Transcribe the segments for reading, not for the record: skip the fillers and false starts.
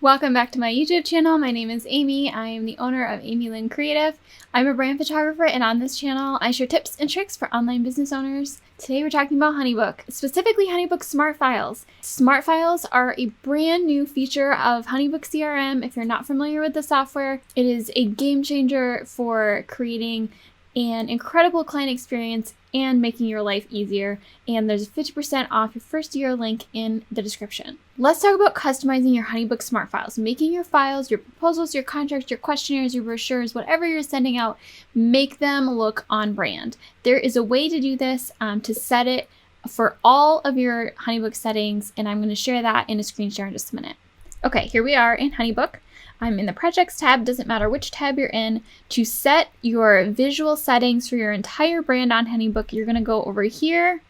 Welcome back to my YouTube channel. My name is Amy. I am the owner of Amy Lynn Creative. I'm a brand photographer, and on this channel, I share tips and tricks for online business owners. Today, we're talking about Honeybook, specifically Honeybook Smart Files. Smart Files are a brand new feature of Honeybook CRM. If you're not familiar with the software, it is a game changer for creating an incredible client experience and making your life easier. And there's a 50% off your first year link in the description. Let's talk about customizing your Honeybook Smart Files, making your files, your proposals, your contracts, your questionnaires, your brochures, whatever you're sending out, make them look on brand. There is a way to do this to set it for all of your Honeybook settings, and I'm going to share that in a screen share in just a minute. Okay, here we are in Honeybook. I'm in the Projects tab, doesn't matter which tab you're in. To set your visual settings for your entire brand on Honeybook, you're going to go over here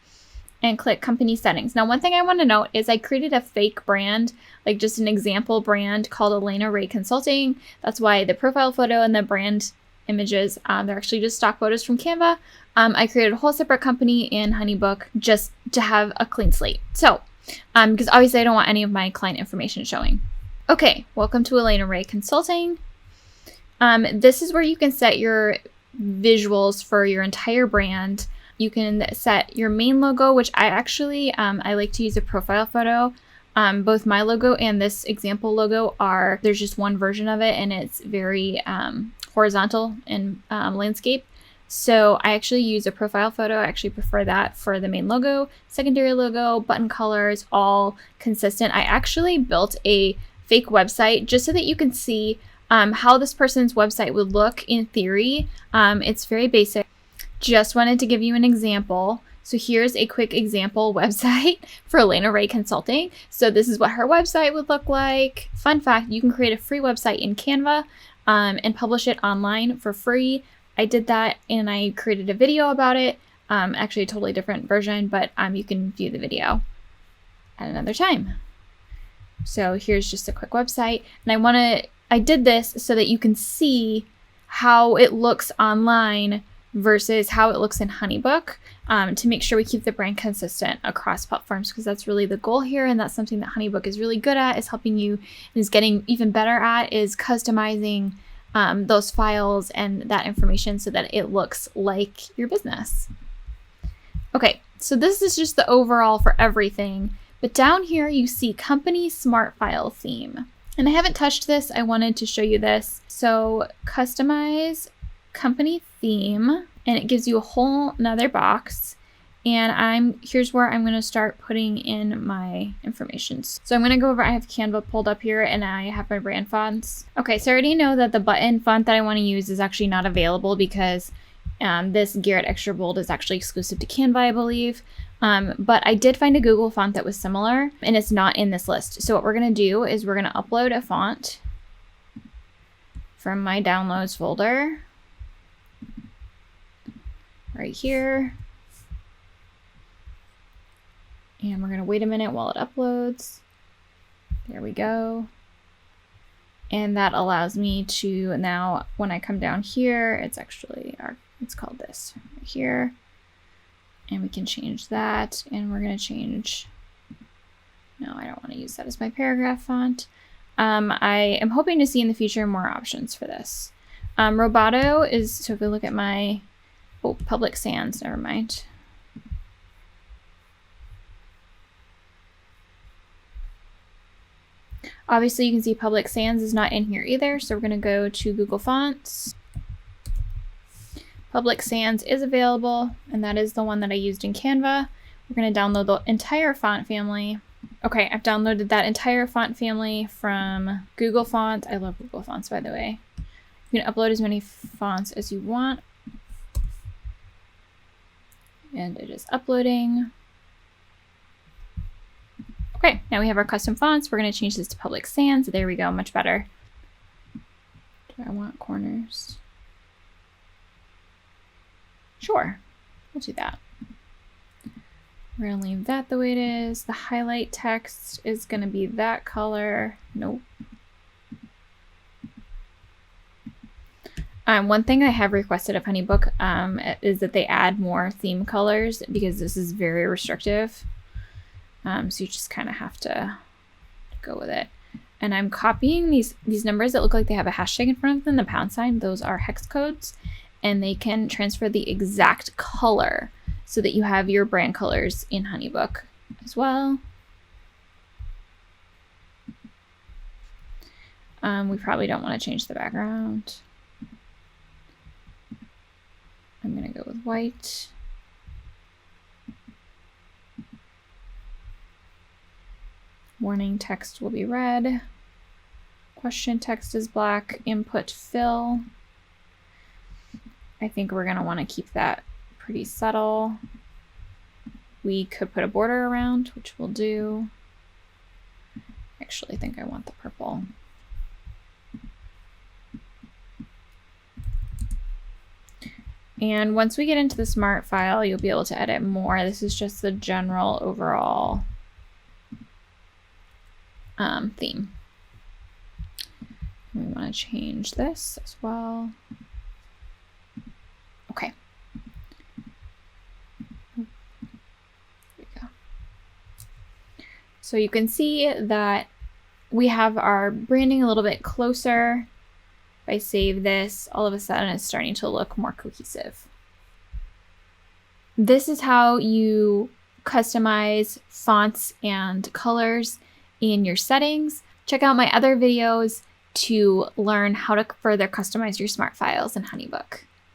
and click Company Settings. Now, one thing I want to note is I created a fake brand, like just an example brand called Elena Ray Consulting. That's why the profile photo and the brand images, they're actually just stock photos from Canva. I created a whole separate company in Honeybook just to have a clean slate. So, because obviously I don't want any of my client information showing. Okay, welcome to Elena Ray Consulting. This is where you can set your visuals for your entire brand. You can set your main logo, which I actually, I like to use a profile photo. Both my logo and this example logo there's just one version of it, and it's very horizontal in landscape. So I actually use a profile photo. I actually prefer that for the main logo, secondary logo, button colors, all consistent. I actually built a fake website just so that you can see how this person's website would look in theory. It's very basic. Just wanted to give you an example. So here's a quick example website for Elena Ray Consulting. So this is what her website would look like. Fun fact, you can create a free website in Canva and publish it online for free. I did that and I created a video about it. Actually a totally different version, but you can view the video at another time. So here's just a quick website, and I did this so that you can see how it looks online versus how it looks in Honeybook, to make sure we keep the brand consistent across platforms, because that's really the goal here, and that's something that Honeybook is really good at, is helping you, and is getting even better at, is customizing those files and that information so that it looks like your business. Okay, so this is just the overall for everything. But down here you see Company Smart File Theme. And I haven't touched this, I wanted to show you this. So customize company theme, and it gives you a whole nother box. And here's where I'm gonna start putting in my information. So I'm gonna go over, I have Canva pulled up here and I have my brand fonts. Okay, so I already know that the button font that I wanna use is actually not available because this Garrett Extra Bold is actually exclusive to Canva, I believe. But I did find a Google font that was similar, and it's not in this list. So what we're going to do is we're going to upload a font from my downloads folder right here. And we're going to wait a minute while it uploads. There we go. And that allows me to now, when I come down here, it's called this right here. And we can change that, and we're going to change, no, I don't want to use that as my paragraph font. I am hoping to see in the future more options for this. Roboto is, so if we look at my, Public Sans, never mind. Obviously you can see Public Sans is not in here either, so we're going to go to Google Fonts. Public Sans is available, and that is the one that I used in Canva. We're going to download the entire font family. Okay, I've downloaded that entire font family from Google Fonts. I love Google Fonts, by the way. You can upload as many fonts as you want. And it is uploading. Okay, now we have our custom fonts. We're going to change this to Public Sans. There we go, much better. Do I want corners? Sure, we'll do that. We're gonna leave that the way it is. The highlight text is gonna be that color. Nope. One thing I have requested of Honeybook is that they add more theme colors, because this is very restrictive. So you just kind of have to go with it. And I'm copying these numbers that look like they have a hashtag in front of them, the pound sign. Those are hex codes, and they can transfer the exact color so that you have your brand colors in Honeybook as well. We probably don't want to change the background. I'm going to go with white. Warning text will be red. Question text is black. Input fill. I think we're going to want to keep that pretty subtle. We could put a border around, which we'll do. Actually, I think I want the purple. And once we get into the Smart file, you'll be able to edit more. This is just the general overall theme. We want to change this as well. Okay. There we go. So you can see that we have our branding a little bit closer. If I save this, all of a sudden it's starting to look more cohesive. This is how you customize fonts and colors in your settings. Check out my other videos to learn how to further customize your Smart files in Honeybook.